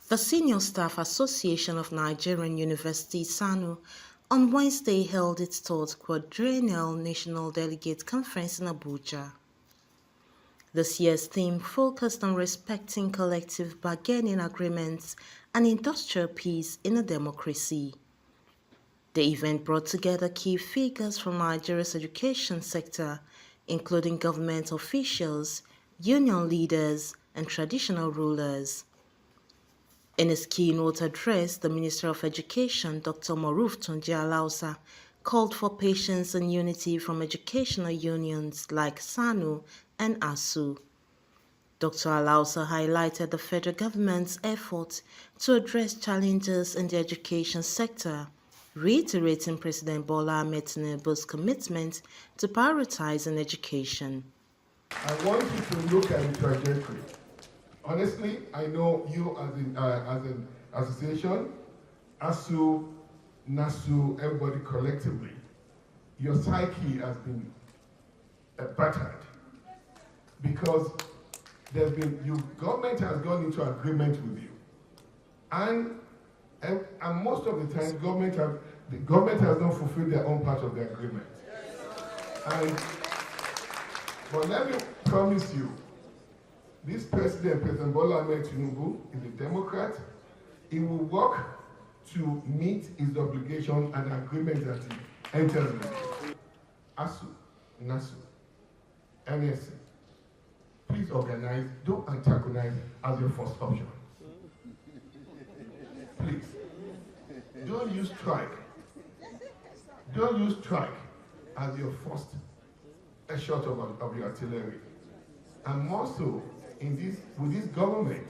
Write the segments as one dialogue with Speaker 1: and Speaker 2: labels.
Speaker 1: The Senior Staff Association of Nigerian Universities SSANU on Wednesday held its third Quadrennial National Delegate Conference in Abuja. This year's theme focused on respecting collective bargaining agreements and industrial peace in a democracy. The event brought together key figures from Nigeria's education sector, including government officials, union leaders, and traditional rulers. In his keynote address, the Minister of Education, Dr. Alausa, called for patience and unity from educational unions like SSANU and ASU. Dr. Alausa highlighted the federal government's effort to address challenges in the education sector, reiterating President Bola Ahmed Tinubu's commitment to prioritizing education.
Speaker 2: I want you to look at the trajectory. Honestly, I know you as an association, ASU, NASU, everybody collectively, your psyche has been battered because government has gone into agreement with you, and most of the time, the government has not fulfilled their own part of the agreement. But let me promise you, this President Bola Ahmed Tinubu, is a Democrat. He will work to meet his obligation and agreement that he enters into. ASU, NASU, NSC, please organize, don't antagonize as your first option. Please, don't use strike. Don't use strike as your first shot of your artillery. And more so, with this government,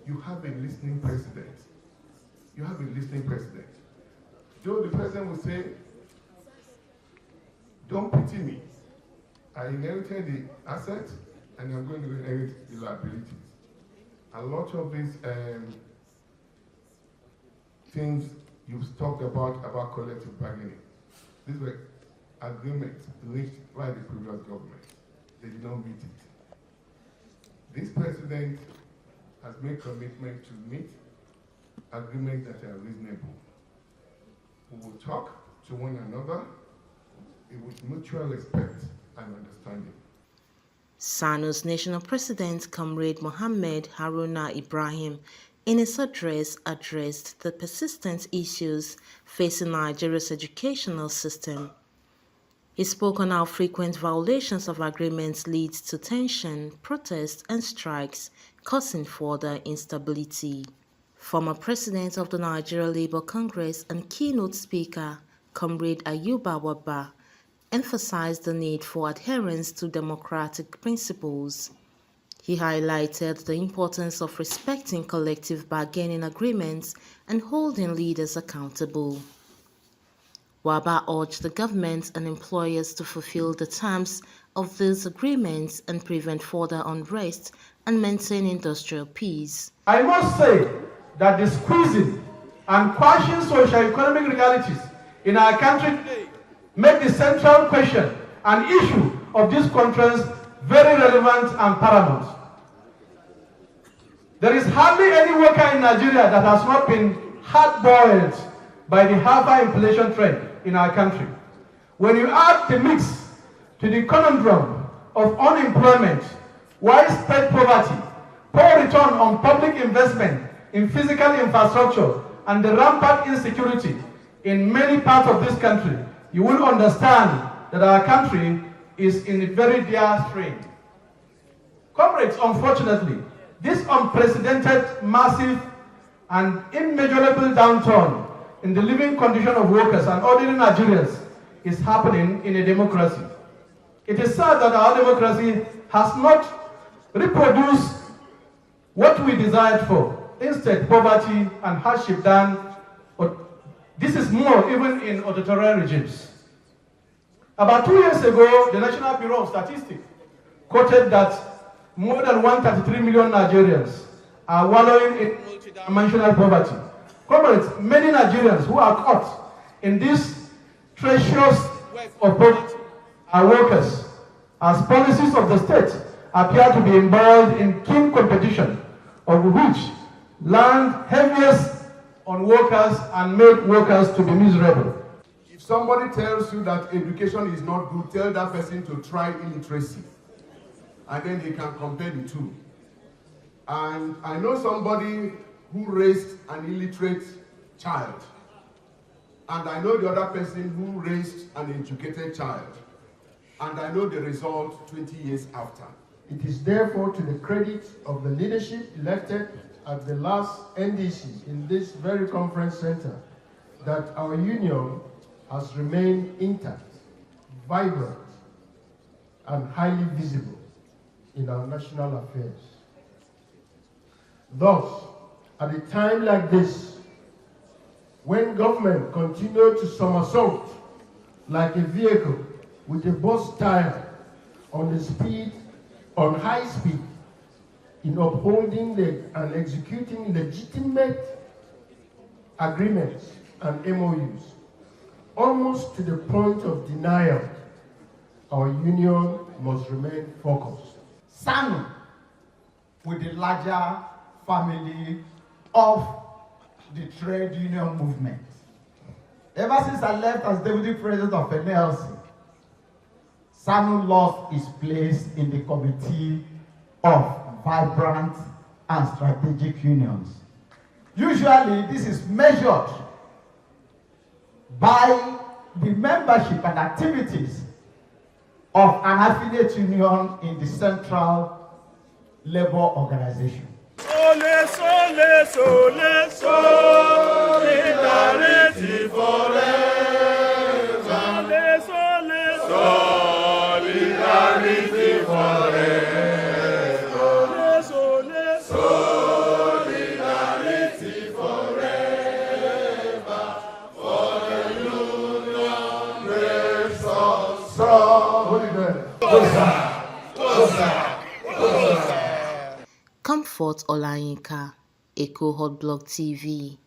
Speaker 2: you have a listening president. You have a listening president. Though the president will say, don't pity me. I inherited the assets and I'm going to inherit the liabilities. A lot of these things you've talked about collective bargaining, these were agreements reached by the previous government. They did not meet it. This president has made commitment to meet agreements that are reasonable. We will talk to one another with mutual respect and understanding.
Speaker 1: SSANU's national president, Comrade Mohammed Haruna Ibrahim, in his address addressed the persistent issues facing Nigeria's educational system. He spoke on how frequent violations of agreements lead to tension, protests, and strikes, causing further instability. Former President of the Nigeria Labour Congress and keynote speaker, Comrade Ayuba Wabba, emphasized the need for adherence to democratic principles. He highlighted the importance of respecting collective bargaining agreements and holding leaders accountable. Wabba urged the government and employers to fulfill the terms of these agreements and prevent further unrest and maintain industrial peace.
Speaker 3: I must say that the squeezing and quashing socio-economic realities in our country today make the central question and issue of this conference very relevant and paramount. There is hardly any worker in Nigeria that has not been hard-boiled by the hyperinflation trend in our country. When you add the mix to the conundrum of unemployment, widespread poverty, poor return on public investment in physical infrastructure, and the rampant insecurity in many parts of this country, you will understand that our country is in a very dire strain. Comrades, unfortunately, this unprecedented, massive, and immeasurable downturn in the living condition of workers and ordinary Nigerians is happening in a democracy. It is sad that our democracy has not reproduced what we desired for. Instead, poverty and hardship done. This is more even in authoritarian regimes. About 2 years ago, the National Bureau of Statistics quoted that more than 133 million Nigerians are wallowing in multidimensional poverty. Comrades, many Nigerians who are caught in this treacherous web of poverty are workers, as policies of the state appear to be embroiled in keen competition, of which land heaviest on workers and make workers to be miserable.
Speaker 2: If somebody tells you that education is not good, tell that person to try illiteracy. And then he can compare the two. And I know somebody who raised an illiterate child. And I know the other person who raised an educated child. And I know the result 20 years after.
Speaker 4: It is therefore to the credit of the leadership elected at the last NDC in this very conference center that our union has remained intact, vibrant, and highly visible in our national affairs. Thus, at a time like this, when government continue to somersault like a vehicle with a burst tire on high speed, in upholding and executing legitimate agreements and MOUs, almost to the point of denial, our union must remain focused.
Speaker 5: SSANU, with the larger family of the trade union movement. Ever since I left as deputy president of NLC, SSANU lost its place in the committee of vibrant and strategic unions. Usually, this is measured by the membership and activities of an affiliate union in the central labor organization.
Speaker 6: Sole, sole, sole, solidarity forever. Sole, sole, solidarity forever. Sole, solidarity forever. For the union makes us strong.
Speaker 1: Comfort Olayinka, Echo Hot Blog TV.